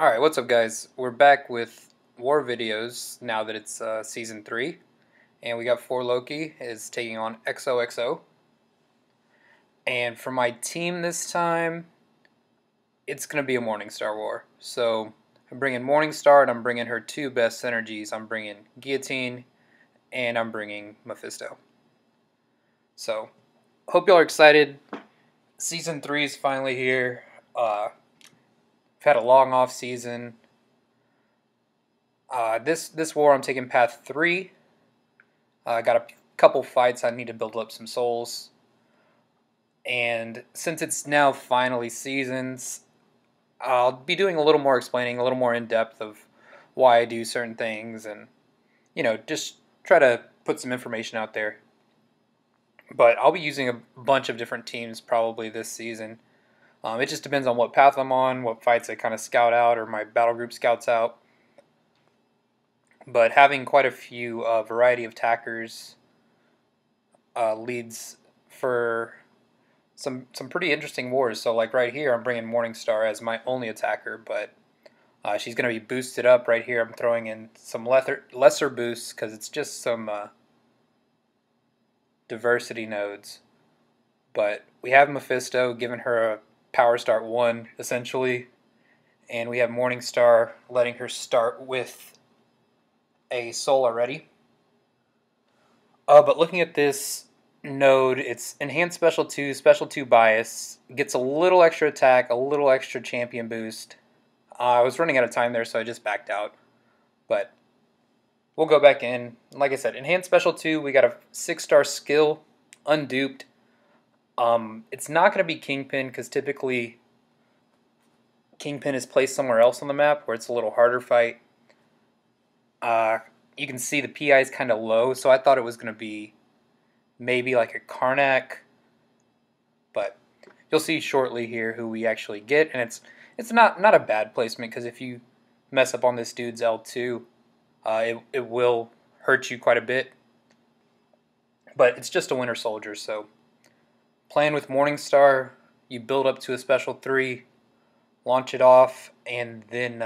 Alright, what's up guys? We're back with war videos now that it's Season 3. And we got 4 Loki is taking on xoxo. And for my team this time, it's going to be a Morningstar war. So I'm bringing Morningstar and I'm bringing her 2 best synergies. I'm bringing Guillotine and I'm bringing Mephisto. So, hope y'all are excited. Season 3 is finally here. We've had a long off season. This war I'm taking path 3. I got a couple fights I need to build up some souls. And since it's now finally seasons, I'll be doing a little more explaining, a little more in depth of why I do certain things and, just try to put some information out there. But I'll be using a bunch of different teams probably this season. It just depends on what path I'm on, what fights I kind of scout out or my battle group scouts out. But having quite a few variety of attackers leads for some pretty interesting wars. So like right here, I'm bringing Morningstar as my only attacker, but she's going to be boosted up right here. I'm throwing in some lesser boosts because it's just some diversity nodes. But we have Mephisto giving her a power start 1 essentially, and we have Morningstar letting her start with a soul already. But looking at this node, it's enhanced special 2 bias, gets a little extra attack, a little extra champion boost. I was running out of time there, so I just backed out. But we'll go back in. Like I said, enhanced special 2, we got a 6-star skill, unduped. It's not going to be Kingpin because typically Kingpin is placed somewhere else on the map where it's a little harder fight. You can see the PI is kind of low, so I thought it was going to be maybe like a Karnak, but you'll see shortly here who we actually get, and it's not a bad placement because if you mess up on this dude's L2, it will hurt you quite a bit, but it's just a Winter Soldier, so playing with Morningstar, you build up to a special 3, launch it off, and then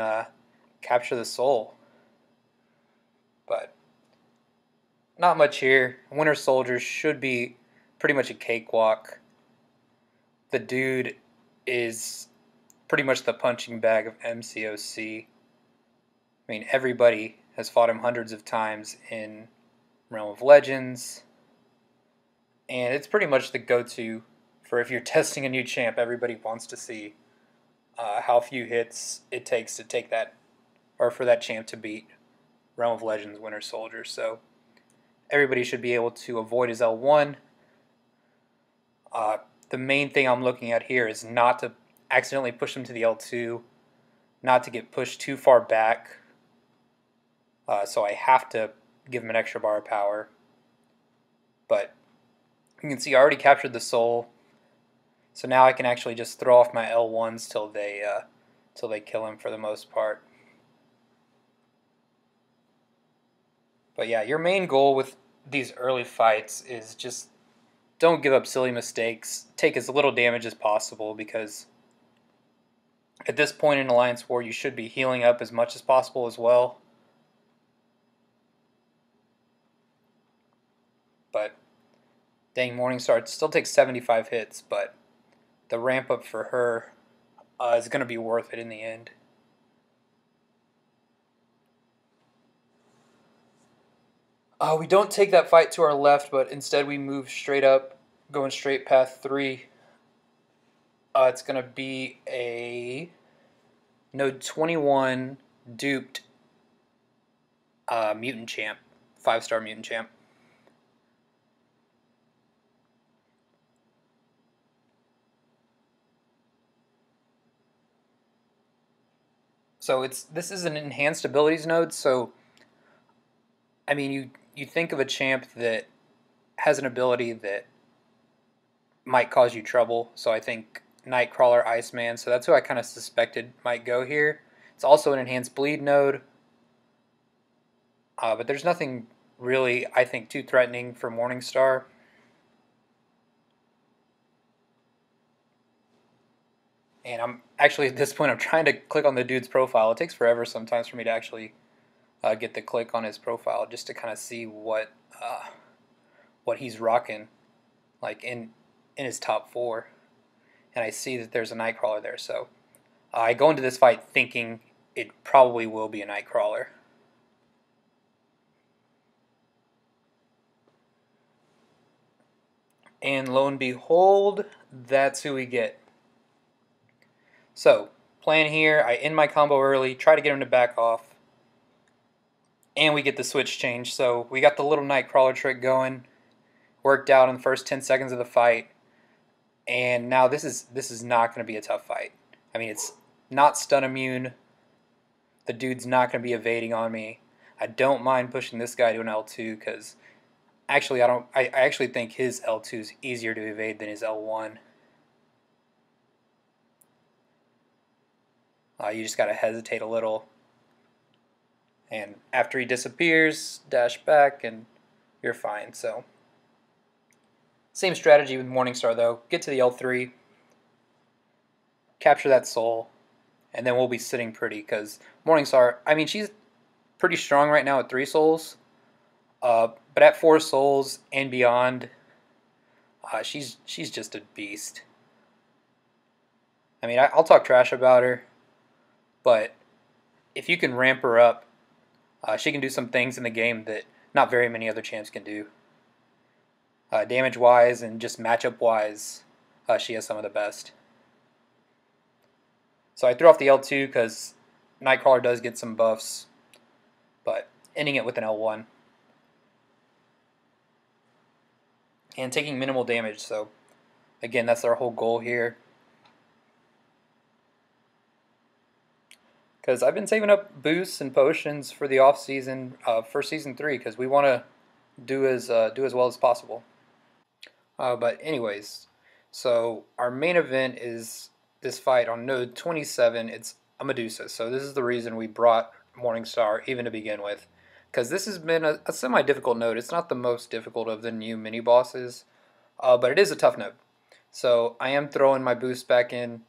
capture the soul. But not much here. Winter Soldier should be pretty much a cakewalk. The dude is pretty much the punching bag of MCOC. I mean, everybody has fought him hundreds of times in Realm of Legends. And it's pretty much the go-to for if you're testing a new champ. Everybody wants to see how few hits it takes to take that, or for that champ to beat Realm of Legends Winter Soldier. So everybody should be able to avoid his L1. The main thing I'm looking at here is not to accidentally push him to the L2, not to get pushed too far back. So I have to give him an extra bar of power. But you can see I already captured the soul, so now I can actually just throw off my L1s till they kill him for the most part. But yeah, your main goal with these early fights is just don't give up silly mistakes. Take as little damage as possible because at this point in Alliance War, you should be healing up as much as possible as well. But dang, Morningstar still takes 75 hits, but the ramp up for her is going to be worth it in the end. We don't take that fight to our left, but instead we move straight up, going straight path 3. It's going to be a node 21 duped mutant champ, 5-star mutant champ. So this is an enhanced abilities node, so I mean you think of a champ that has an ability that might cause you trouble, so I think Nightcrawler, Iceman, so that's who I kind of suspected might go here. It's also an enhanced bleed node, but there's nothing really, I think, too threatening for Morningstar. And I'm actually at this point I'm trying to click on the dude's profile. It takes forever sometimes for me to actually get the click on his profile just to kind of see what he's rocking, like in his top 4. And I see that there's a Nightcrawler there, so I go into this fight thinking it probably will be a Nightcrawler. And lo and behold, that's who we get. So, plan here, I end my combo early, try to get him to back off, and we get the switch change. So we got the little Nightcrawler trick going, worked out in the first 10 seconds of the fight, and now this is not going to be a tough fight. I mean, it's not stun immune. The dude's not going to be evading on me. I don't mind pushing this guy to an L2 because actually I actually think his L2 is easier to evade than his L1. You just got to hesitate a little. And after he disappears, dash back and you're fine. So same strategy with Morningstar though. Get to the L3, capture that soul, and then we'll be sitting pretty because Morningstar, I mean, she's pretty strong right now at 3 souls. But at 4 souls and beyond, she's just a beast. I mean, I'll talk trash about her, but if you can ramp her up, she can do some things in the game that not very many other champs can do. Damage-wise and just matchup-wise, she has some of the best. So I threw off the L2 because Nightcrawler does get some buffs, but ending it with an L1. And taking minimal damage, so again, that's our whole goal here. Because I've been saving up boosts and potions for the off season for season 3 because we want to do as well as possible. But anyways, so our main event is this fight on node 27. It's a Medusa, so this is the reason we brought Morningstar even to begin with, because this has been a semi-difficult node. It's not the most difficult of the new mini bosses, but it is a tough node. So I am throwing my boost back in,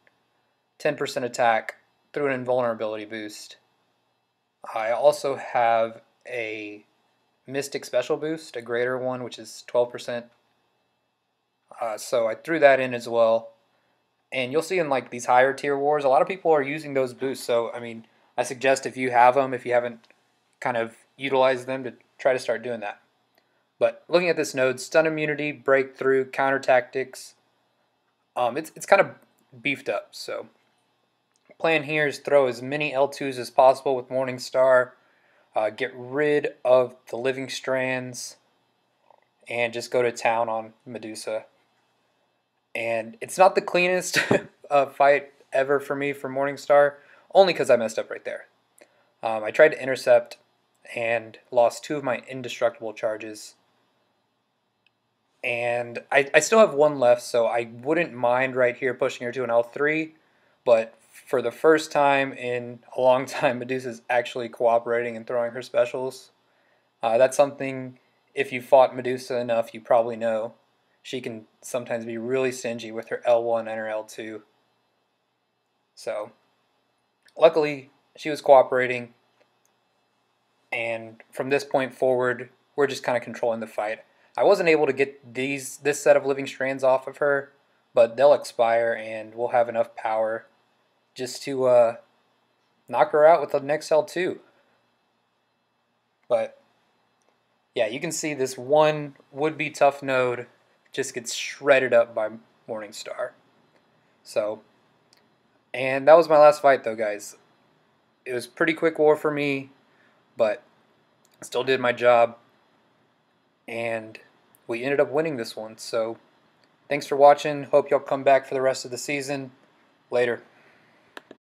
10% attack through an invulnerability boost. I also have a Mystic special boost, a greater one, which is 12%. So I threw that in as well. And you'll see in like these higher tier wars, a lot of people are using those boosts. So I mean, I suggest if you have them, if you haven't kind of utilized them, to try to start doing that. But looking at this node, stun immunity, breakthrough, counter tactics, it's kind of beefed up. So plan here is throw as many L2s as possible with Morningstar, get rid of the living strands, and just go to town on Medusa. And it's not the cleanest fight ever for me for Morningstar, only because I messed up right there. I tried to intercept and lost 2 of my indestructible charges. And I still have 1 left, so I wouldn't mind right here pushing her to an L3, but for the first time in a long time, Medusa's actually cooperating and throwing her specials. That's something, if you fought Medusa enough, you probably know. She can sometimes be really stingy with her L1 and her L2. So, luckily, she was cooperating. And from this point forward, we're just kind of controlling the fight. I wasn't able to get this set of living strands off of her, but they'll expire and we'll have enough power just to knock her out with the next L2. But yeah, you can see this one would-be tough node just gets shredded up by Morningstar. So, and that was my last fight though, guys. It was pretty quick war for me, but still did my job. And we ended up winning this one. So, thanks for watching. Hope y'all come back for the rest of the season. Later.